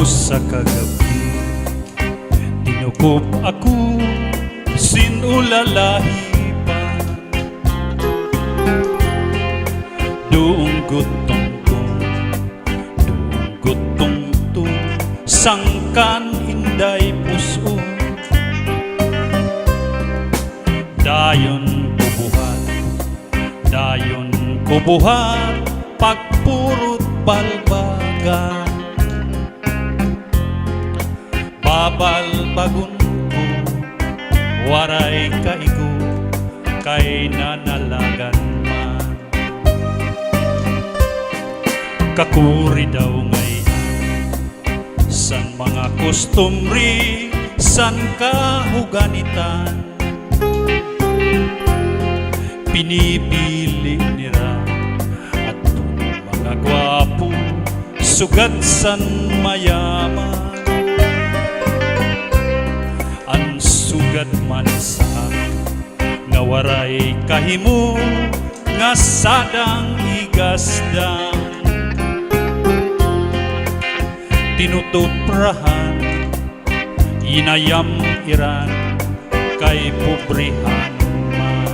sa kagabi, tinukob ako sinulalahi pa. Doong gutong-tung, sangkan hinday puso. Dayon kubuhat, pagpurot balbagan. Babalbagon ko, waray kaigo, kay nanalagan man. Kakuri daw ngayon, san mga kustumri, san kahuganitan. Pinipili nila at mga gwapo, sugat san mayaman. Ang sugat man sa nga waray kahimo, nga sadang igasdang. Tinutuprahan, inayam iran, kay pobrihan man.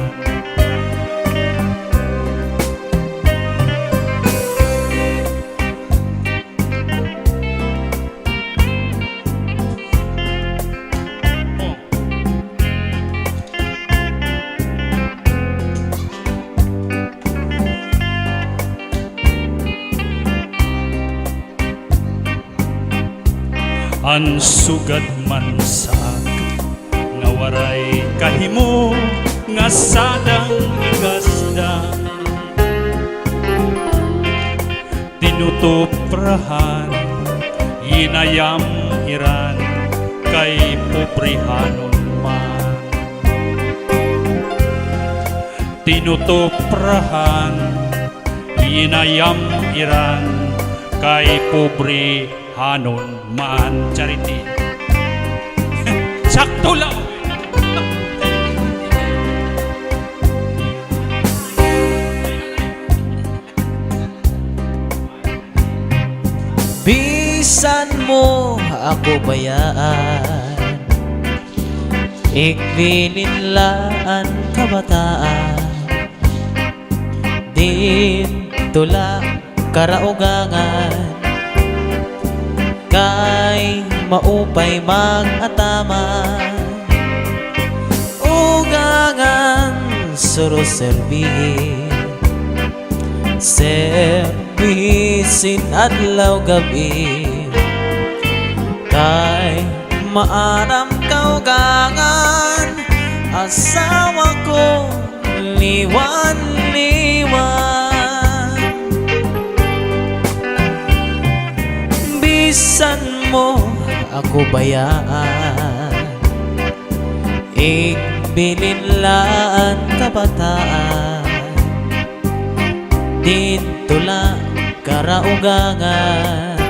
Ang sugat man sa nga waray kahimo, nga sadang igasdang. Tinutuprahan, inayam iran, kay pobrihanon man. Tinutuprahan, inayam iran, kay pobrihanon man. Charity. Sakto lang. Bisan mo ako bayaan, ikbininlaan kabataan. Din tula karaugangan, kay maupay mag-atama. Ugangan suruserbihin, servisin adlaw gabi. Kay maaram kaugangan, asawa ko liwan-liwan. Bisan mo ako bayaan, ikbininlaan kabataan. Dintula karaugangan,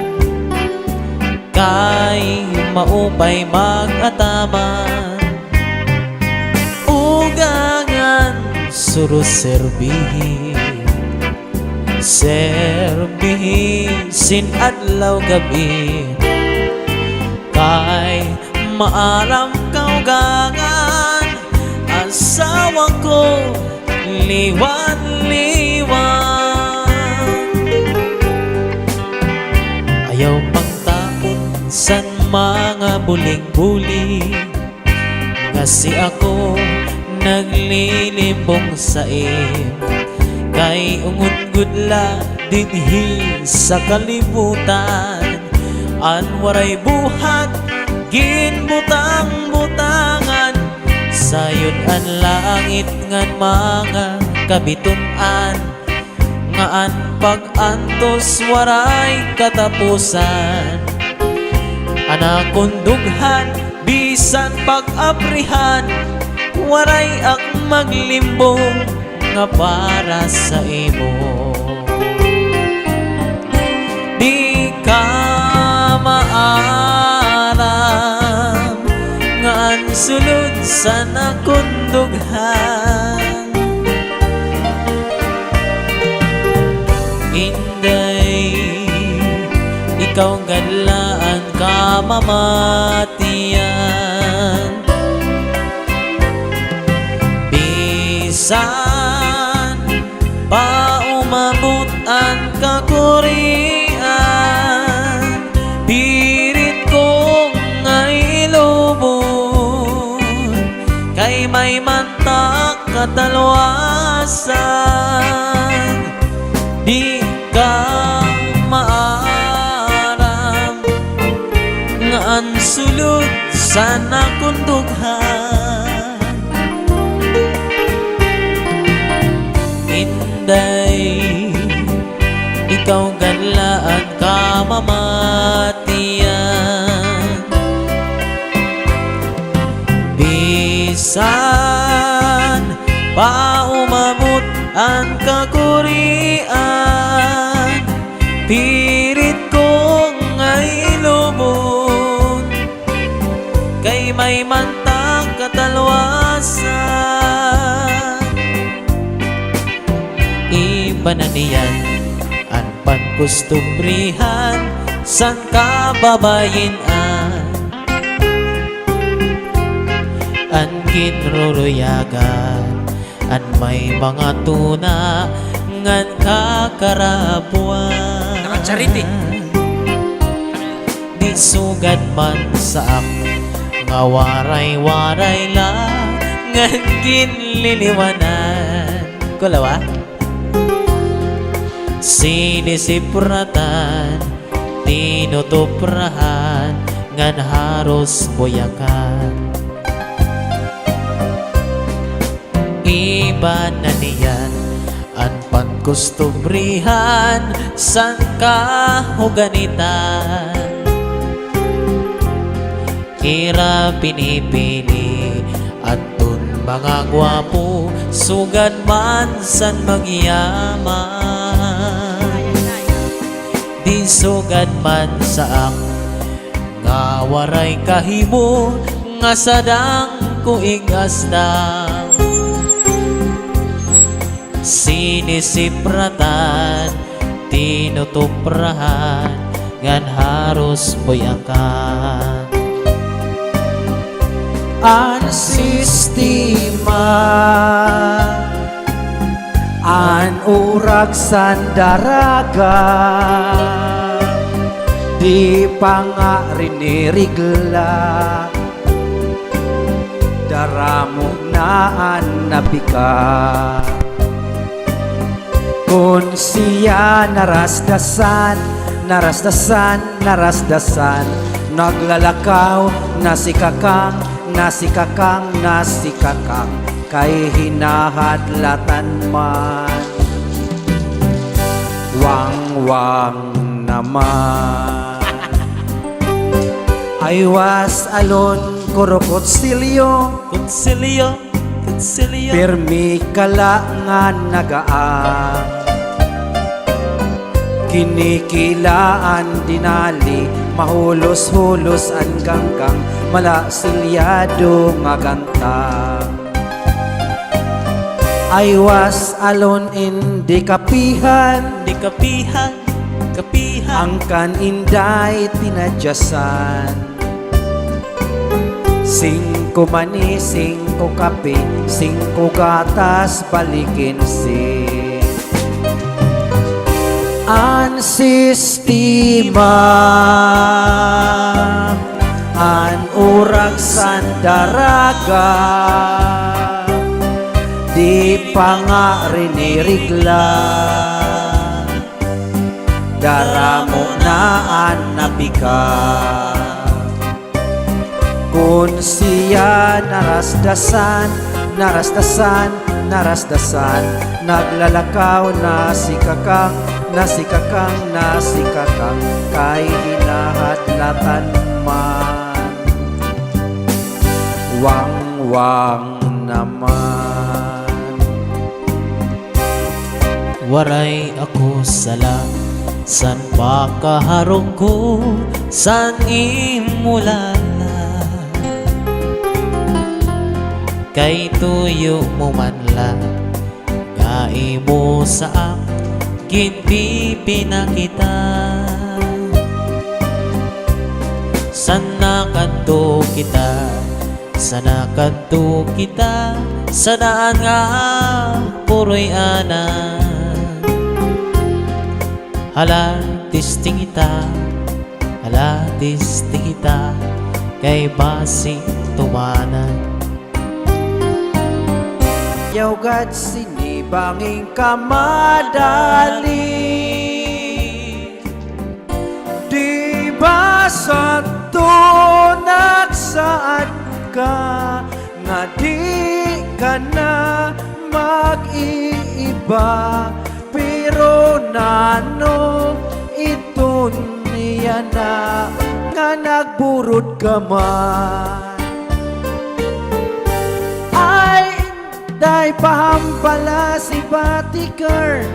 kay maupay mag-ataman. Ugangan suruserbihin, servisin adlaw gabi. Kay maaram kaugangan, asawa ko liwan-liwan. Ayaw pang taon san mga buling-buling, nga si ako naglilimbong sa im. Kay ungod-gudla dinhi sa kalibutan, anwaray buhat ginbutang-butangan. Sayod ang langit ngan mga kabitun-an, nga an pag-antos waray katapusan. Anakon dughan bisan pag-aprihan, waray ak maglimbong nga para sa imo. Di ka maaram nga ang sulod sa nakundughan. Inday, ikaw gadlaan ngan kamamatian. Bisan pa umabot ang kakurian, pirit kong ngay lubon, kay may mantak katalwasan. Di ka maaram nga ang sulod sa nakundughan. Inday, ikaw ganlaan kamamatian. Bisan pa umabot ang kakurian, pirit kong ngay lubon, kay may mantang katalwasan. Iba na niyan ang pagkustumbrihan sang kababayinan, ang kinruruyagan, an may mga tuna ngan kakarabuan. Nakacharity. Di sugad man sa nga waray-waray lang ngan ginliliwanan. Kulawa? Sinisipratan, tinutuprahan, ngan haros boyakan. Iba na niyan ang pagkustumbrihan sang kahuganitan. Kira pinipili atun mga gwapo, sugad man san magyaman. Di sugad man saak nga waray kahimo, nga sadang kuigasdang. Sinisipratan, tinutuprahan, ngan haros boyakan. An sistema, an urag sandaraga, di pangarinirigla, daramo naan nabika. Kung siya narasdasan, narasdasan, narasdasan, naglalakaw, nasikakang, nasikakang, nasikakang, kay hinahadlatan man. Wang-wang naman. I was alone, kurukutsilyo, Konsilyo, konsilyo, pirmi kala nga nagaan. Kinikilaan dinali, mahulos-hulos ang ganggang, malasilyado nga gantang. I was alone in di kapihan, di kapihan, kapihan. ang kaninday tinadyasan. Singko mani, singko kape, singko gatas, balikin si an sistema, an urag sandaraga, di pangarinirigla, daramo naan nabika. Kung siya narasdasan, narasdasan, narasdasan, naglalakaw, nasikakang, nasikakang, nasikakang, kay hinahadlatan man. Wang-wang naman. Waray ako sala, san pa kaharong ko, san imulala. Kay tuyo mo man lang, gai mo sa ginti pinakita. sana kadto kita, sana kadto kita, sanaan nga puroy ana. Hala tisting kita, hala tisting kita, kay basi tumanan. Yawgat sinibanging kamadali, di ba sa tunak saad ka, nga di ka na mag-iiba, pero nano iton niya na nga nagburod ka man. Ay, day pahampala si Batikar,